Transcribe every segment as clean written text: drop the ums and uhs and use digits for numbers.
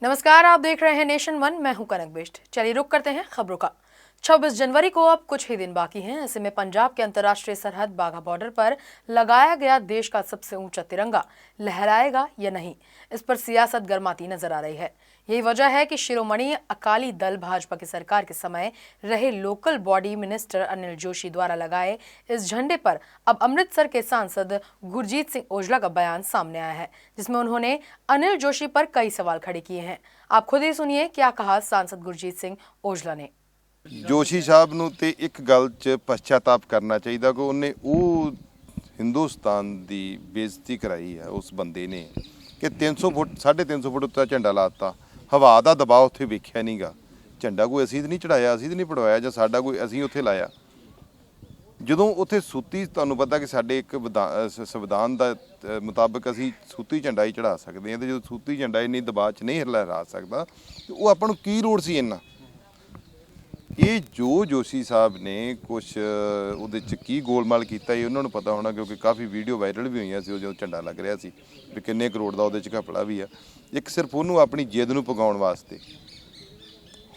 नमस्कार, आप देख रहे हैं नेशन वन। मैं हूं कनक बिष्ट। चलिए रुक करते हैं खबरों का। 26 जनवरी को अब कुछ ही दिन बाकी हैं। ऐसे में पंजाब के अंतर्राष्ट्रीय सरहद बाघा बॉर्डर पर लगाया गया देश का सबसे ऊंचा तिरंगा लहराएगा या नहीं, इस पर सियासत गर्माती नजर आ रही है। यही वजह है कि शिरोमणि अकाली दल भाजपा की सरकार के समय रहे local body minister Anil Joshi द्वारा लगाए इस झंडे पर अब अमृतसर के सांसद गुरजीत सिंह ओजला का बयान सामने आया है, जिसमें उन्होंने अनिल जोशी पर कई सवाल खड़े किए हैं। आप खुद ही सुनिए क्या कहा सांसद गुरजीत सिंह ओजला ने। जोशी साहब ਨੂੰ ਤੇ ਇੱਕ ਗੱਲ 'ਚ ਪਛਤਾਪ ਕਰਨਾ ਚਾਹੀਦਾ ਕਿ ਉਹਨੇ ਉਹ ਹਿੰਦੁਸਤਾਨ ਦੀ ਬੇਇੱਜ਼ਤੀ ਕਰਾਈ ਹੈ ਉਸ ਬੰਦੇ ਨੇ ਕਿ 300 ਫੁੱਟ 350 ਫੁੱਟ ਉੱਤੇ ਝੰਡਾ ਲਾਤਾ। ਹਵਾ ਦਾ ਦਬਾਅ ਉੱਥੇ ਵੇਖਿਆ ਨਹੀਂਗਾ। ਝੰਡਾ ਕੋਈ ਅਸੀਂ ਨਹੀਂ ਚੜਾਇਆ, ਅਸੀਂ ਨਹੀਂ ਪੜਵਾਇਆ, ਜਾਂ ਸਾਡਾ ਕੋਈ ਅਸੀਂ ਉੱਥੇ ਲਾਇਆ। ਜਦੋਂ ਉੱਥੇ ਸੂਤੀ, ਤੁਹਾਨੂੰ ਪਤਾ ਕਿ ਸਾਡੇ ਇੱਕ ਸੰਵਿਧਾਨ ਦਾ ਮੁਤਾਬਕ ਅਸੀਂ ਸੂਤੀ ਝੰਡਾ ਹੀ ਚੜਾ ਸਕਦੇ ਹਾਂ, ਤੇ ਜਦੋਂ ਸੂਤੀ ਝੰਡਾ ਇੰਨੀ ਦਬਾਅ 'ਚ ਨਹੀਂ ਲਹਿਰਾ ਸਕਦਾ ਤੇ ਉਹ ਆਪਾਂ ਨੂੰ ਕੀ ਲੋੜ ਸੀ ਇੰਨਾ। ਇਹ ਜੋ ਜੋਸ਼ੀ ਸਾਹਿਬ ਨੇ ਕੁਛ ਉਹਦੇ 'ਚ ਕੀ ਗੋਲਮਾਲ ਕੀਤਾ ਇਹ ਉਹਨਾਂ ਨੂੰ ਪਤਾ ਹੋਣਾ, ਕਿਉਂਕਿ ਕਾਫੀ ਵੀਡੀਓ ਵਾਇਰਲ ਵੀ ਹੋਈਆਂ ਸੀ ਉਹ ਜਦੋਂ ਝੰਡਾ ਲੱਗ ਰਿਹਾ ਸੀ ਵੀ ਕਿੰਨੇ ਕਰੋੜ ਦਾ ਉਹਦੇ 'ਚ ਘਪਲਾ ਵੀ ਆ। ਇੱਕ ਸਿਰਫ ਉਹਨੂੰ ਆਪਣੀ ਜਿੱਦ ਨੂੰ ਪਗਾਉਣ ਵਾਸਤੇ।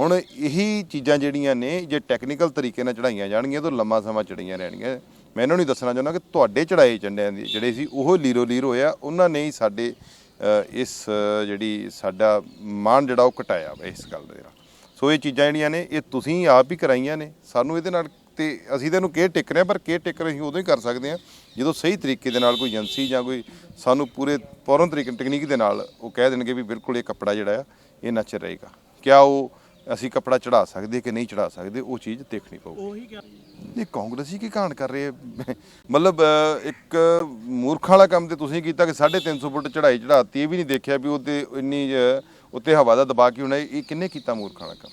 ਹੁਣ ਇਹੀ ਚੀਜ਼ਾਂ ਜਿਹੜੀਆਂ ਨੇ ਜੇ ਟੈਕਨੀਕਲ ਤਰੀਕੇ ਨਾਲ ਚੜਾਈਆਂ ਜਾਣਗੀਆਂ ਤਾਂ ਲੰਮਾ ਸਮਾਂ ਚੜੀਆਂ ਰਹਿਣਗੀਆਂ। ਮੈਂ ਇਹਨਾਂ ਨੂੰ ਦੱਸਣਾ ਚਾਹੁੰਦਾ ਕਿ ਤੁਹਾਡੇ ਚੜਾਏ ਝੰਡਿਆਂ ਦੇ ਜਿਹੜੇ ਸੀ ਉਹ ਲੀਰੋ ਲੀਰ ਹੋਇਆ, ਉਹਨਾਂ ਨੇ ਹੀ ਸਾਡੇ ਇਸ ਜਿਹੜੀ ਸਾਡਾ ਮਾਣ ਜਿਹੜਾ ਉਹ ਘਟਾਇਆ ਵਾ ਇਸ ਗੱਲ ਦੇ ਨਾਲ। ਸੋ ਇਹ ਚੀਜ਼ਾਂ ਜਿਹੜੀਆਂ ਨੇ ਇਹ ਤੁਸੀਂ ਆਪ ਹੀ ਕਰਾਈਆਂ ਨੇ ਸਾਨੂੰ ਇਹਦੇ ਨਾਲ, ਤੇ ਅਸੀਂ ਤਾਂ ਇਹਨੂੰ ਕੇਅਰ ਟੇਕ ਰਹੇ ਹਾਂ, ਪਰ ਕੇਅਰ ਟੇਕਰ ਅਸੀਂ ਉਦੋਂ ਹੀ ਕਰ ਸਕਦੇ ਹਾਂ ਜਦੋਂ ਸਹੀ ਤਰੀਕੇ ਦੇ ਨਾਲ ਕੋਈ ਏਜੰਸੀ ਜਾਂ ਕੋਈ ਸਾਨੂੰ ਪੂਰੇ ਪੂਰਨ ਤਰੀਕੇ ਟੈਕਨੀਕ ਦੇ ਨਾਲ ਉਹ ਕਹਿ ਦੇਣਗੇ ਵੀ ਬਿਲਕੁਲ ਇਹ ਕੱਪੜਾ ਜਿਹੜਾ ਆ ਇਹ ਨੱਚ ਰਹੇਗਾ। ਕਿਆ ਉਹ ਅਸੀਂ ਕੱਪੜਾ ਚੜਾ ਸਕਦੇ ਕਿ ਨਹੀਂ ਚੜਾ ਸਕਦੇ, ਉਹ ਚੀਜ਼ ਦੇਖਣੀ ਪਊਗੀ। ਇਹ ਕਾਂਗਰਸੀ ਕੀ ਕਾਂਡ ਕਰ ਰਹੇ ਮਤਲਬ ਇੱਕ ਮੂਰਖਾਂ ਵਾਲਾ ਕੰਮ ਤੇ ਤੁਸੀਂ ਕੀਤਾ ਕਿ 350 ਫੁੱਟ ਚੜਾਈ ਚੜਾਤੀ, ਇਹ ਵੀ ਨਹੀਂ ਦੇਖਿਆ ਵੀ ਉਹਦੇ ਇੰਨੀ ਉੱਤੇ ਹਵਾ ਦਾ ਦਬਾਅ ਕੀ ਹੋਣਾ। ਇਹ ਕਿੰਨੇ ਕੀਤਾ ਮੂਰਖਾਂ ਵਾਲਾ ਕੰਮ?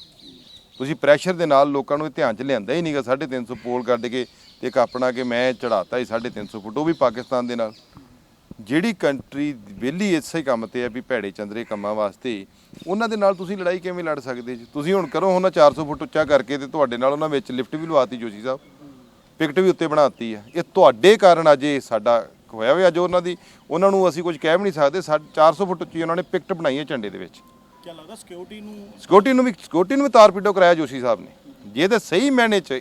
ਤੁਸੀਂ ਪ੍ਰੈਸ਼ਰ ਦੇ ਨਾਲ ਲੋਕਾਂ ਨੂੰ ਧਿਆਨ 'ਚ ਲਿਆਂਦਾ ਹੀ ਨਹੀਂਗਾ। 350 ਪੋਲ ਕੱਢ ਕੇ ਤੇ ਇੱਕ ਆਪਣਾ ਕਿ ਮੈਂ ਚੜਾਤਾ ਹੀ 350 ਫੁੱਟ, ਉਹ ਵੀ ਪਾਕਿਸਤਾਨ ਦੇ ਨਾਲ। ਜਿਹੜੀ ਕੰਟਰੀ ਵਿਹਲੀ ਇਸੇ ਕੰਮ ਤੇ ਹੈ ਵੀ ਭੈੜੇ ਚੰਦਰੇ ਕੰਮਾਂ ਵਾਸਤੇ, ਉਹਨਾਂ ਦੇ ਨਾਲ ਤੁਸੀਂ ਲੜਾਈ ਕਿਵੇਂ ਲੜ ਸਕਦੇ ਜੀ? ਤੁਸੀਂ ਹੁਣ ਕਰੋ ਉਹਨਾਂ 400 ਫੁੱਟ ਉੱਚਾ ਕਰਕੇ ਤੇ ਤੁਹਾਡੇ ਨਾਲ ਉਹਨਾਂ ਵਿੱਚ ਲਿਫਟ ਵੀ ਲਵਾਤੀ ਜੋਸ਼ੀ ਸਾਹਿਬ, ਪਿਕਟ ਵੀ ਉੱਤੇ ਬਣਾਤੀ ਆ। ਇਹ ਤੁਹਾਡੇ ਕਾਰਨ ਅੱਜ ਇਹ ਸਾਡਾ ਹੋਇਆ ਵੀ। ਅੱਜ ਉਹਨਾਂ ਨੂੰ ਅਸੀਂ ਕੁਝ ਕਹਿ ਵੀ ਨਹੀਂ ਸਕਦੇ। 400 ਫੁੱਟ ਉੱਚੀ ਉਹਨਾਂ ਨੇ ਪਿਕਟ ਬਣਾਈ ਹੈ ਝੰਡੇ ਦੇ ਵਿੱਚ। ਕੀ ਲੱਗਦਾ ਸਿਕਿਉਰਿਟੀ ਨੂੰ ਵੀ ਤਾਰ-ਪੀਟੋ ਕਰਾਇਆ ਜੋਸ਼ੀ ਸਾਹਿਬ ਨੇ। ਜੇ ਤਾਂ ਸਹੀ ਮੈਨੇ 'ਚ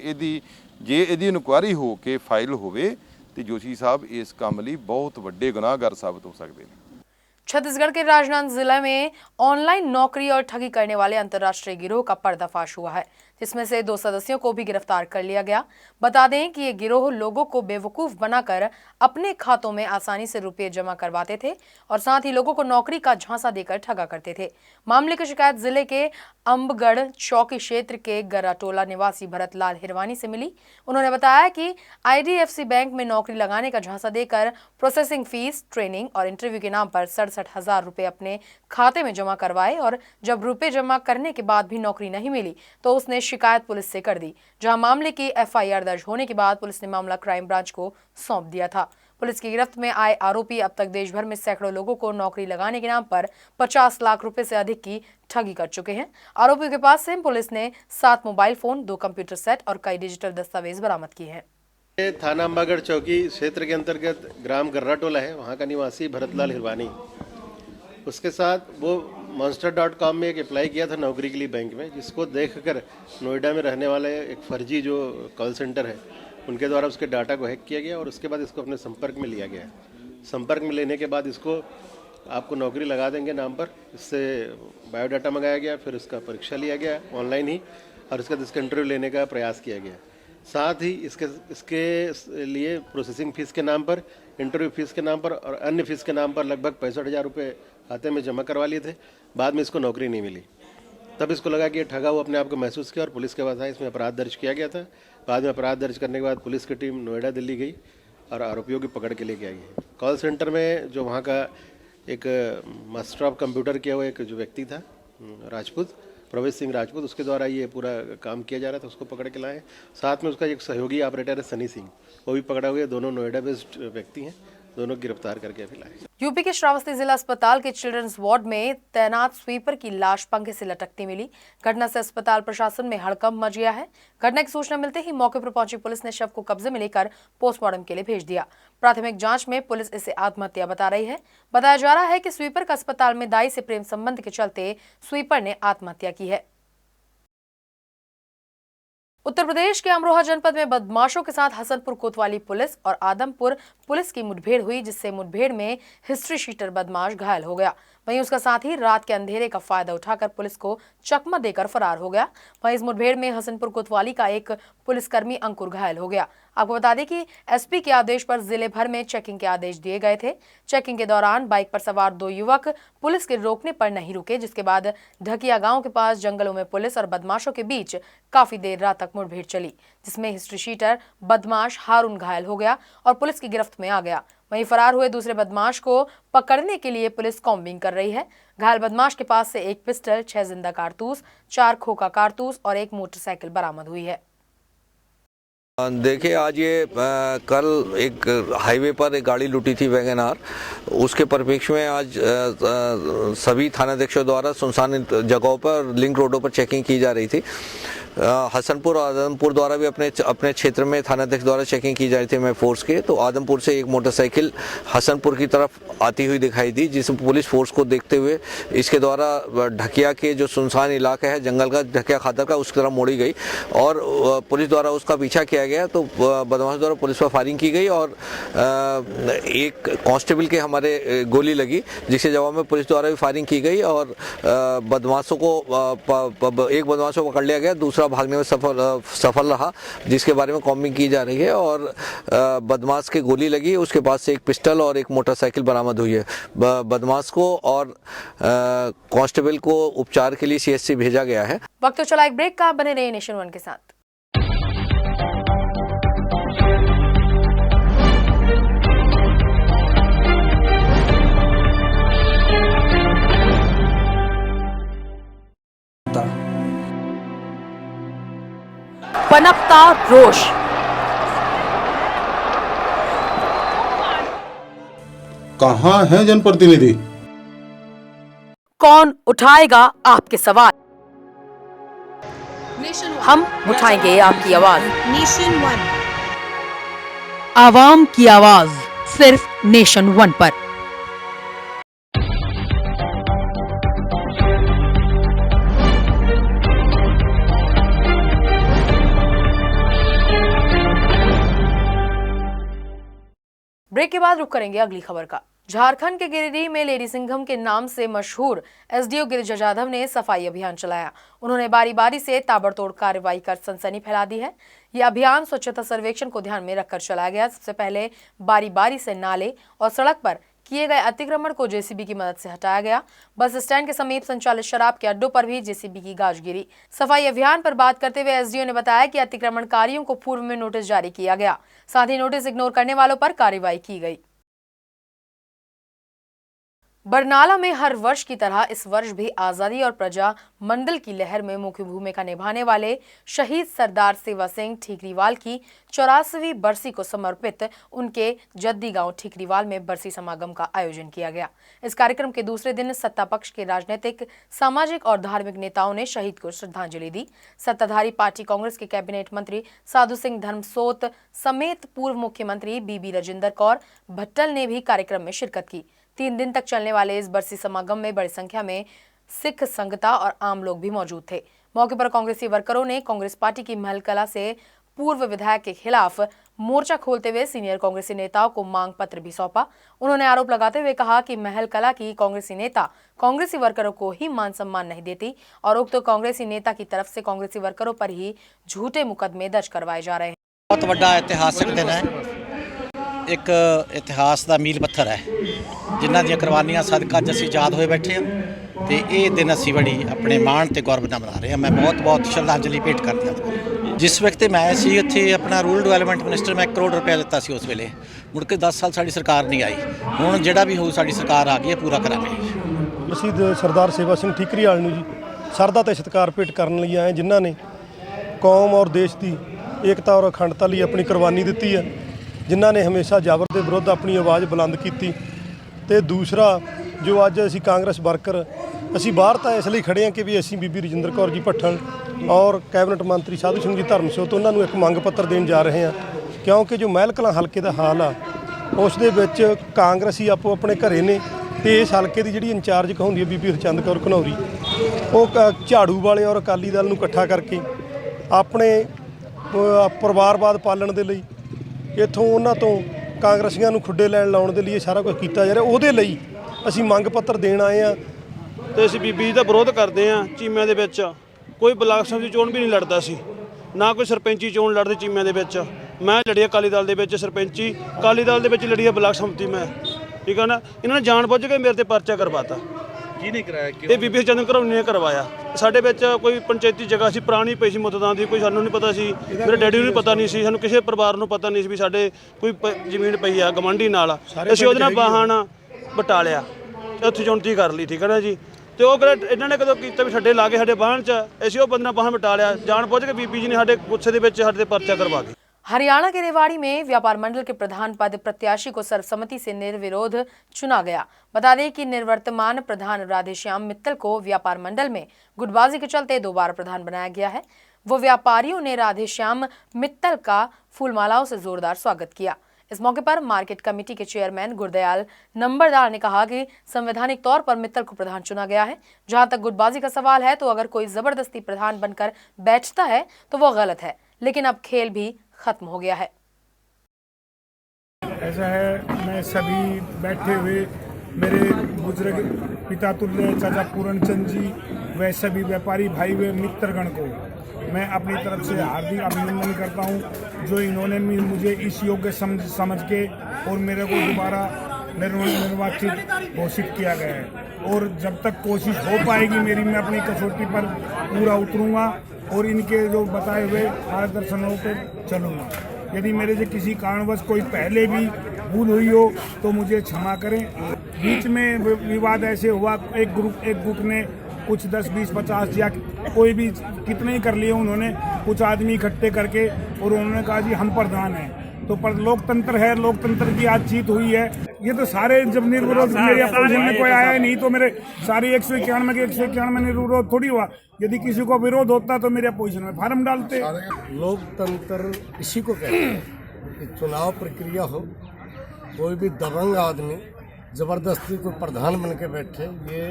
ਜੇ ਇਹਦੀ ਇਨਕੁਆਇਰੀ ਹੋ ਕੇ ਫਾਈਲ ਹੋਵੇ तो जोशी साहब इस काम लिए बहुत बड़े गुनाहगार साबित हो सकते हैं। छत्तीसगढ़ के राजनांदगांव जिले में ऑनलाइन नौकरी और ठगी करने वाले अंतर्राष्ट्रीय गिरोह का पर्दाफाश हुआ है, जिसमें से 2 सदस्यों को भी गिरफ्तार कर लिया गया। बता दें कि ये गिरोह लोगों को बेवकूफ बनाकर अपने खातों में आसानी से रुपये जमा करवाते थे और साथ ही लोगों को नौकरी का झांसा देकर ठगा करते थे। मामले की शिकायत जिले के अम्बगढ़ चौकी क्षेत्र के गराटोला निवासी भरत लाल हिरवानी से मिली। उन्होंने बताया कि IDFC बैंक में नौकरी लगाने का झांसा देकर प्रोसेसिंग फीस, ट्रेनिंग और इंटरव्यू के नाम पर 67,000 रुपए अपने खाते में जमा करवाए और जब रुपए जमा करने के बाद भी नौकरी नहीं मिली तो उसने शिकायत पुलिस से कर दी, जहां मामले की FIR दर्ज होने के बाद पुलिस ने मामला क्राइम ब्रांच को सौंप दिया था। पुलिस की गिरफ्त में आए आरोपी अब तक देश भर में सैकड़ों लोगों को नौकरी लगाने के नाम पर 50 लाख रुपए से अधिक की ठगी कर चुके हैं। आरोपियों के पास से पुलिस ने 7 मोबाइल फोन, 2 कंप्यूटर सेट और कई डिजिटल दस्तावेज बरामद किए हैं। थाना अम्बागढ़ चौकी क्षेत्र के अंतर्गत ग्राम गर्राटोला है, वहाँ का निवासी भरतलाल हिरवानी, उसके साथ वो monster.com में एक अप्लाई किया था नौकरी के लिए बैंक में, जिसको देखकर नोएडा में रहने वाले एक फर्जी जो कॉल सेंटर है उनके द्वारा उसके डाटा को हैक किया गया और उसके बाद इसको अपने संपर्क में लिया गया। संपर्क में लेने के बाद इसको आपको नौकरी लगा देंगे नाम पर, इससे बायोडाटा मंगाया गया, फिर उसका परीक्षा लिया गया ऑनलाइन ही और उसके बाद इसका इंटरव्यू लेने का प्रयास किया गया। साथ ही इसके लिए प्रोसेसिंग फ़ीस के नाम पर, इंटरव्यू फीस के नाम पर और अन्य फीस के नाम पर लगभग 65,000 रुपये खाते में जमा करवा लिए थे। बाद में इसको नौकरी नहीं मिली, तब इसको लगा कि ये ठगा हुआ अपने आप को महसूस किया और पुलिस के पास आया। इसमें अपराध दर्ज किया गया था। बाद में अपराध दर्ज करने के बाद पुलिस की टीम नोएडा दिल्ली गई और आरोपियों की पकड़ के लेके आई है। कॉल सेंटर में जो वहाँ का एक मास्टर ऑफ कंप्यूटर किया हुआ एक जो व्यक्ति था राजपूत, प्रवेश सिंह राजपूत, उसके द्वारा ये पूरा काम किया जा रहा था, उसको पकड़ के लाए। साथ में उसका एक सहयोगी ऑपरेटर है सनी सिंह, वो भी पकड़ा हुआ है। दोनों नोएडा बेस्ड व्यक्ति हैं दोनों गिरफ्तार करके अभी लाए। यूपी के श्रावस्ती जिला अस्पताल के चिल्ड्रंस वार्ड में तैनात स्वीपर की लाश पंखे से लटकती मिली। घटना से अस्पताल प्रशासन में हड़कंप मच गया है। घटना की सूचना मिलते ही मौके पर पहुंची पुलिस ने शव को कब्जे में लेकर पोस्टमार्टम के लिए भेज दिया। प्राथमिक जांच में पुलिस इसे आत्महत्या बता रही है। बताया जा रहा है कि स्वीपर का अस्पताल में दाई से प्रेम संबंध के चलते स्वीपर ने आत्महत्या की है। उत्तर प्रदेश के अमरोहा जनपद में बदमाशों के साथ हसनपुर कोतवाली पुलिस और आदमपुर पुलिस की मुठभेड़ हुई, जिससे मुठभेड़ में हिस्ट्री शीटर बदमाश घायल हो गया। वहीं उसका साथी रात के अंधेरे का फायदा उठाकर पुलिस को चकमा देकर फरार हो गया। वहीं इस मुठभेड़ में हसनपुर कोतवाली का एक पुलिसकर्मी अंकुर घायल हो गया। आपको बता दें कि एसपी के आदेश पर जिले भर में चेकिंग के आदेश दिए गए थे। चेकिंग के दौरान बाइक पर सवार 2 युवक पुलिस के रोकने पर नहीं रुके, जिसके बाद ढकिया गांव के पास जंगलों में पुलिस और बदमाशों के बीच काफी देर रात तक मुठभेड़ चली, जिसमें हिस्ट्री शीटर बदमाश हारून घायल हो गया और पुलिस की गिरफ्त में आ गया। वहीं फरार हुए दूसरे बदमाश को पकड़ने के लिए पुलिस कॉम्बिंग कर रही है। घायल बदमाश के पास से एक पिस्टल, 6 जिंदा कारतूस, 4 खोखा कारतूस और एक मोटरसाइकिल बरामद हुई है। देखिए, आज ये कल एक हाईवे पर एक गाड़ी लूटी थी वैगन आर। उसके परिप्रेक्ष्य में आज सभी थानाध्यक्षों द्वारा सुनसान जगहों पर लिंक रोडों पर चेकिंग की जा रही थी। हसनपुर और आदमपुर द्वारा भी अपने क्षेत्र में थानाध्यक्ष द्वारा चेकिंग की जा रही थी मैं फोर्स के। तो आदमपुर से एक मोटरसाइकिल हसनपुर की तरफ आती हुई दिखाई दी, जिस पुलिस फोर्स को देखते हुए इसके द्वारा ढकिया के जो सुनसान इलाका है जंगल का, ढकिया खादर का, उसकी तरफ मोड़ी गई और पुलिस द्वारा उसका पीछा किया गया। तो बदमाश द्वारा पुलिस पर फायरिंग की गई और एक कांस्टेबल के हमारे गोली लगी, जिसके जवाब में पुलिस द्वारा भी फायरिंग की गई और बदमाशों को एक बदमाश को पकड़ लिया गया, दूसरा भागने में सफल रहा, जिसके बारे में कॉम्बिंग की जा रही है। और बदमाश के गोली लगी, उसके पास से एक पिस्टल और एक मोटरसाइकिल बरामद हुई है। बदमाश को और कांस्टेबल को उपचार के लिए सीएचसी भेजा गया है। वक्त तो चला एक ब्रेक का, बने रहिए नेशन वन के साथ। पनपता रोष, कहाँ है जनप्रतिनिधि? कौन उठाएगा आपके सवाल? हम उठाएंगे आपकी आवाज। नेशन वन, आवाम की आवाज सिर्फ नेशन वन पर। ब्रेक के बाद रुक करेंगे अगली खबर का। झारखंड के गिरिडीह में लेडी सिंघम के नाम से मशहूर एसडीओ गिरिजा जाधव ने सफाई अभियान चलाया। उन्होंने बारी बारी से ताबड़तोड़ कार्रवाई कर सनसनी फैला दी है। यह अभियान स्वच्छता सर्वेक्षण को ध्यान में रखकर चलाया गया। सबसे पहले बारी बारी से नाले और सड़क पर किए गए अतिक्रमण को जेसीबी की मदद से हटाया गया। बस स्टैंड के समीप संचालित शराब के अड्डों पर भी जेसीबी की गाज गिरी। सफाई अभियान पर बात करते हुए एसडीओ ने बताया कि अतिक्रमणकारियों को पूर्व में नोटिस जारी किया गया, साथ ही नोटिस इग्नोर करने वालों पर कार्रवाई की गई। बरनाला में हर वर्ष की तरह इस वर्ष भी आजादी और प्रजा मंडल की लहर में मुख्य भूमिका निभाने वाले शहीद सरदार सेवा सिंह ठीकरीवाल की 84वीं बरसी को समर्पित उनके जद्दी गांव ठीकरीवाल में बरसी समागम का आयोजन किया गया। इस कार्यक्रम के दूसरे दिन सत्ता पक्ष के राजनीतिक, सामाजिक और धार्मिक नेताओं ने शहीद को श्रद्धांजलि दी। सत्ताधारी पार्टी कांग्रेस के कैबिनेट मंत्री साधु सिंह धर्मसोत समेत पूर्व मुख्यमंत्री बीबी राजेंद्र कौर भट्टल ने भी कार्यक्रम में शिरकत की। 3 दिन तक चलने वाले इस बरसी समागम में बड़ी संख्या में सिख संगता और आम लोग भी मौजूद थे। मौके पर कांग्रेसी वर्करों ने कांग्रेस पार्टी की महलकला से पूर्व विधायक के खिलाफ मोर्चा खोलते हुए सीनियर कांग्रेसी नेताओं को मांग पत्र भी सौंपा। उन्होंने आरोप लगाते हुए कहा कि महलकला की कांग्रेसी नेता कांग्रेसी वर्करों को ही मान सम्मान नहीं देती और उक्त कांग्रेसी नेता की तरफ से कांग्रेसी वर्करों पर ही झूठे मुकदमे दर्ज करवाए जा रहे हैं। बहुत बड़ा ऐतिहासिक दिन है, एक इतिहास का मील पत्थर है जिन्हां ਦੀਆਂ ਕੁਰਬਾਨੀਆਂ ਸਦਕਾ ਅੱਜ ਅਸੀਂ ਆਜ਼ਾਦ ਹੋਏ ਬੈਠੇ ਹਾਂ ਤੇ ਇਹ ਦਿਨ ਅਸੀਂ ਬੜੀ ਆਪਣੇ ਮਾਣ ਤੇ ਗੌਰਵ ਨਾਲ ਮਨਾ ਰਹੇ ਹਾਂ। ਮੈਂ ਬਹੁਤ ਸ਼ਰਧਾਂਜਲੀ ਭੇਟ ਕਰਦਾ ਹਾਂ। ਜਿਸ ਵਕਤ ਮੈਂ ਆਇਆ ਸੀ ਉੱਥੇ ਆਪਣਾ ਰੂਰਲ ਡਿਵੈਲਪਮੈਂਟ ਮਿਨਿਸਟਰ ਮੈਂ 1 ਕਰੋੜ ਰੁਪਏ ਦਿੱਤਾ ਸੀ ਉਸ ਵੇਲੇ। ਮੁੜ ਕੇ 10 ਸਾਲ ਸਾਡੀ ਸਰਕਾਰ ਨਹੀਂ ਆਈ। ਹੁਣ ਜਿਹੜਾ ਵੀ ਹੋਊ ਸਾਡੀ ਸਰਕਾਰ ਆ ਗਈ ਹੈ, ਪੂਰਾ ਕਰਾਂਗੇ। ਅਸੀਂ ਸਰਦਾਰ ਸੇਵਾ ਸਿੰਘ ਠੀਕਰੀਵਾਲ ਨੂੰ ਜੀ ਸਰਦਾ ਤੇ ਸਤਿਕਾਰ ਭੇਟ ਕਰਨ ਲਈ ਆਏ, ਜਿਨ੍ਹਾਂ ਨੇ ਕੌਮ ਔਰ ਦੇਸ਼ ਦੀ ਏਕਤਾ ਔਰ ਅਖੰਡਤਾ ਲਈ ਆਪਣੀ ਕੁਰਬਾਨੀ ਦਿੱਤੀ ਹੈ। ਜਿਨ੍ਹਾਂ ਨੇ ਹਮੇਸ਼ਾ ਜ਼ਬਰ ਦੇ ਵਿਰੁੱਧ ਆਪਣੀ ਆਵਾਜ਼ ਬੁਲੰਦ ਕੀਤੀ। ਤੇ ਦੂਸਰਾ ਜੋ ਅੱਜ ਅਸੀਂ ਕਾਂਗਰਸ ਵਰਕਰ ਅਸੀਂ ਬਾਹਰ ਤਾਂ ਇਸ ਲਈ ਖੜੇ ਹਾਂ ਕਿ ਵੀ ਅਸੀਂ ਬੀਬੀ ਰਜਿੰਦਰ ਕੌਰ ਜੀ ਭੱਠਲ ਔਰ ਕੈਬਨਿਟ ਮੰਤਰੀ ਸਾਧੂ ਸਿੰਘ ਜੀ ਧਰਮਸੋਤ ਉਹਨਾਂ ਨੂੰ ਇੱਕ ਮੰਗ ਪੱਤਰ ਦੇਣ ਜਾ ਰਹੇ ਹਾਂ, ਕਿਉਂਕਿ ਜੋ ਮਹਿਲ ਕਲਾਂ ਹਲਕੇ ਦਾ ਹਾਲ ਆ ਉਸ ਦੇ ਵਿੱਚ ਕਾਂਗਰਸੀ ਆਪੋ ਆਪਣੇ ਘਰੇ ਨੇ ਤੇ ਇਸ ਹਲਕੇ ਦੀ ਜਿਹੜੀ ਇੰਚਾਰਜ ਕਹਾਉਂਦੀ ਹੈ ਬੀਬੀ ਹਰਚੰਦ ਕੌਰ ਘਨੌਰੀ, ਉਹ ਝਾੜੂ ਵਾਲੇ ਔਰ ਅਕਾਲੀ ਦਲ ਨੂੰ ਇਕੱਠਾ ਕਰਕੇ ਆਪਣੇ ਪਰਿਵਾਰਵਾਦ ਪਾਲਣ ਦੇ ਲਈ ਇੱਥੋਂ ਉਹਨਾਂ ਤੋਂ ਕਾਂਗਰਸੀਆਂ ਨੂੰ ਖੁੱਡੇ ਲੈਣ ਲਾਉਣ ਦੇ ਲਈ ਇਹ ਸਾਰਾ ਕੁਝ ਕੀਤਾ ਜਾ ਰਿਹਾ। ਉਹਦੇ ਲਈ ਅਸੀਂ ਮੰਗ ਪੱਤਰ ਦੇਣ ਆਏ ਆ। ਤੇ ਅਸੀਂ ਬੀਬੀ ਜੀ ਦਾ ਵਿਰੋਧ ਕਰਦੇ ਹਾਂ। ਚੀਮਿਆਂ ਦੇ ਵਿੱਚ ਕੋਈ ਬਲਾਕ ਸੰਮਤੀ ਚੋਣ ਵੀ ਨਹੀਂ ਲੜਦਾ ਸੀ, ਨਾ ਕੋਈ ਸਰਪੰਚੀ ਚੋਣ ਲੜਦੇ ਚੀਮਿਆਂ ਦੇ ਵਿੱਚ। ਮੈਂ ਲੜੀ ਅਕਾਲੀ ਦਲ ਦੇ ਵਿੱਚ ਸਰਪੰਚੀ, ਅਕਾਲੀ ਦਲ ਦੇ ਵਿੱਚ ਲੜੀ ਹੈ ਬਲਾਕ ਸੰਮਤੀ ਮੈਂ, ਠੀਕ ਹੈ ਨਾ। ਇਹਨਾਂ ਨੇ ਜਾਣ ਬੁੱਝ ਕੇ ਮੇਰੇ ਤੇ ਪਰਚਾ ਕਰਵਾਤਾ। ਕੀ ਨਹੀਂ ਕਰਾਇਆ? ਇਹ ਬੀਬੀ ਹਰਚੰਦ ਘਨੌਰੀ ਨੇ ਕਰਵਾਇਆ। ਸਾਡੇ ਵਿੱਚ ਕੋਈ ਪੰਚਾਇਤੀ ਜਗ੍ਹਾ ਸੀ ਪੁਰਾਣੀ ਪਈ ਸੀ ਮੁੱਦਤਾਂ ਦੀ, ਕੋਈ ਸਾਨੂੰ ਨਹੀਂ ਪਤਾ ਸੀ, ਮੇਰੇ ਡੈਡੀ ਨੂੰ ਪਤਾ ਨਹੀਂ ਸੀ, ਸਾਨੂੰ ਕਿਸੇ ਪਰਿਵਾਰ ਨੂੰ ਪਤਾ ਨਹੀਂ ਸੀ ਵੀ ਸਾਡੇ ਕੋਈ ਜ਼ਮੀਨ ਪਈ ਆ ਗਵਾਂਢੀ ਨਾਲ। ਅਸੀਂ ਉਹਦੇ ਨਾਲ ਵਾਹਣ ਵਟਾ ਲਿਆ, ਉੱਥੇ ਚੁਣਤੀ ਕਰ ਲਈ, ਠੀਕ ਹੈ ਨਾ ਜੀ। ਤੇ ਉਹ ਕਿਹੜਾ ਇਹਨਾਂ ਨੇ ਕਦੋਂ ਕੀਤਾ ਵੀ ਛੱਡੇ ਲਾ ਕੇ ਸਾਡੇ ਵਾਹਣ 'ਚ, ਅਸੀਂ ਉਹ ਬੰਦੇ ਨਾਲ ਵਾਹਣ ਵਟਾ ਲਿਆ। ਜਾਣ ਬੁੱਝ ਕੇ ਬੀਬੀ ਜੀ ਨੇ ਸਾਡੇ ਗੁੱਸੇ ਦੇ ਵਿੱਚ ਸਾਡੇ ਤੇ ਪਰਚਾ करवा दी। हरियाणा के रेवाड़ी में व्यापार मंडल के प्रधान पद प्रत्याशी को सर्वसम्मति से निर्विरोध चुना गया। बता दें कि निर्वर्तमान प्रधान राधेश्याम मित्तल को व्यापार मंडल में गुटबाजी के चलते दोबारा प्रधान बनाया गया है। वो व्यापारियों ने राधेश्याम मित्तल का फूलमालाओं से जोरदार स्वागत किया। इस मौके पर मार्केट कमेटी के चेयरमैन गुरदयाल नंबरदार ने कहा कि संवैधानिक तौर पर मित्तल को प्रधान चुना गया है। जहां तक गुटबाजी का सवाल है तो अगर कोई जबरदस्ती प्रधान बनकर बैठता है तो वो गलत है, लेकिन अब खेल भी खत्म हो गया है। ऐसा है, मैं सभी बैठे हुए मेरे बुजुर्ग पिता तुल्य चाचा पूरणचंद जी व सभी व्यापारी भाई व मित्रगण को मैं अपनी तरफ से हार्दिक अभिनंदन करता हूं, जो इन्होंने मुझे इस योग्य समझ के और मेरे को दोबारा निर्वाचित घोषित किया गया है। और जब तक कोशिश हो पाएगी मेरी, मैं अपनी कसौटी पर पूरा उतरूंगा और इनके जो बताए हुए मार्गदर्शनों पर चलूँगा। यदि मेरे से किसी कारणवश कोई पहले भी भूल हुई हो तो मुझे क्षमा करें। बीच में विवाद ऐसे हुआ, एक ग्रुप ने कुछ 10, 20, 50 या कोई भी कितने ही कर लिए उन्होंने, कुछ आदमी इकट्ठे करके, और उन्होंने कहा जी हम प्रधान हैं। तो पर लोकतंत्र है, लोकतंत्र की आज जीत हुई है। ये तो सारे जब निर्विरोध मेरे अपोजिशन में कोई आया नहीं तो मेरे सारे 191 निर्विरोध थोड़ी हुआ। यदि किसी को विरोध होता तो मेरे अपोजिशन में फार्म डालते। लोकतंत्र इसी को कहते हैं कि चुनाव प्रक्रिया हो, कोई भी दबंग आदमी जबरदस्ती कोई प्रधान बन के बैठे, ये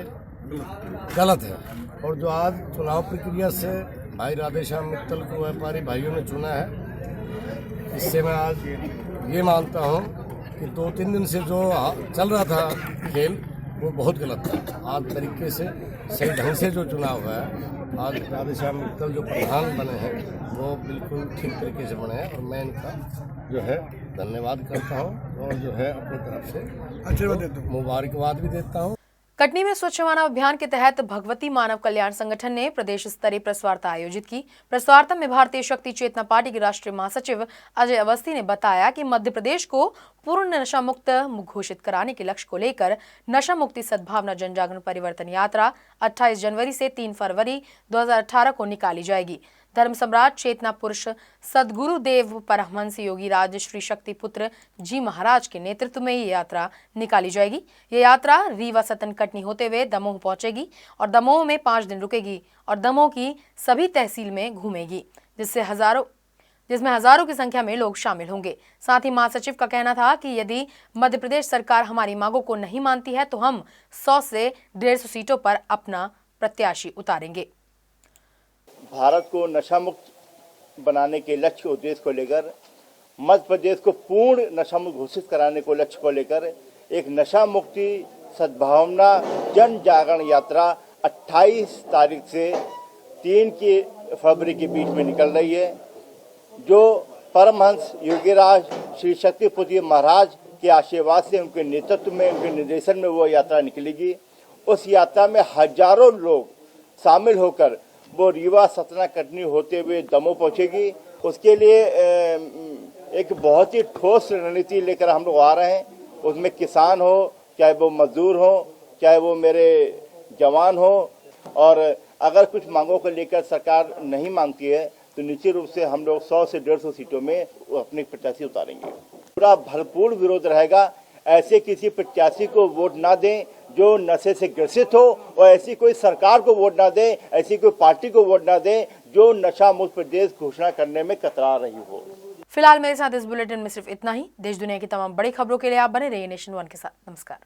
गलत है। और जो आज चुनाव प्रक्रिया से भाई राधेश्याम मित्तल को व्यापारी भाइयों ने चुना है, इससे मैं आज ये मानता हूँ कि 2-3 दिन से जो चल रहा था खेल वो बहुत गलत था। आज तरीके से सही ढंग से जो चुनाव हुआ है, आज राधेश्याम मित्तल जो प्रधान बने हैं वो बिल्कुल ठीक तरीके से बने हैं, और मैं इनका जो है धन्यवाद करता हूँ और जो है अपनी तरफ से मुबारकबाद भी देता हूँ। कटनी में स्वच्छ मानव अभियान के तहत भगवती मानव कल्याण संगठन ने प्रदेश स्तरीय प्रेस वार्ता आयोजित की। प्रेस वार्ता में भारतीय शक्ति चेतना पार्टी के राष्ट्रीय महासचिव अजय अवस्थी ने बताया कि मध्य प्रदेश को पूर्ण नशा मुक्त घोषित कराने के लक्ष्य को लेकर नशा मुक्ति सद्भावना जन जागरण परिवर्तन यात्रा 28 जनवरी से 3 फरवरी 2018 को निकाली जाएगी। धर्म सम्राट चेतना पुरुष सदगुरुदेव परमहंस योगी राज श्री शक्ति पुत्र जी महाराज के नेतृत्व में ये यात्रा निकाली जाएगी। ये यात्रा रीवा सतन कटनी होते हुए दमोह पहुंचेगी और दमोह में 5 दिन रुकेगी और दमोह की सभी तहसील में घूमेगी, जिसमें हजारों की संख्या में लोग शामिल होंगे। साथ ही महासचिव का कहना था कि यदि मध्य प्रदेश सरकार हमारी मांगों को नहीं मानती है तो हम 100 से 150 सीटों पर अपना प्रत्याशी उतारेंगे। भारत को नशा मुक्त बनाने के लक्ष्य उद्देश्य को लेकर, मध्य प्रदेश को पूर्ण नशा मुक्त घोषित कराने को लक्ष्य को लेकर एक नशा मुक्ति सद्भावना जन जागरण यात्रा 28 तारीख से 3 फरवरी के बीच में निकल रही है, जो परमहंस योगीराज श्री शक्ति पुत्र महाराज के आशीर्वाद से उनके नेतृत्व में, उनके निर्देशन में वो यात्रा निकलेगी। उस यात्रा में हजारों लोग शामिल होकर वो रीवा सतना कटनी होते हुए दमोह पहुंचेगी। उसके लिए एक बहुत ही ठोस रणनीति लेकर हम लोग आ रहे हैं। उसमें किसान हो, चाहे वो मजदूर हो, चाहे वो मेरे जवान हो, और अगर कुछ मांगों को लेकर सरकार नहीं मानती है तो निश्चित रूप से हम लोग 100 से 150 सीटों में अपने प्रत्याशी उतारेंगे। पूरा भरपूर विरोध रहेगा। ऐसे किसी प्रत्याशी को वोट ना दें जो नशे से ग्रसित हो, और ऐसी कोई सरकार को वोट ना दें, ऐसी कोई पार्टी को वोट ना दें जो नशा मुक्त प्रदेश घोषणा करने में कतरा रही हो। फिलहाल मेरे साथ इस बुलेटिन में सिर्फ इतना ही। देश दुनिया की तमाम बड़ी खबरों के लिए आप बने रहिए नेशन वन के साथ। नमस्कार।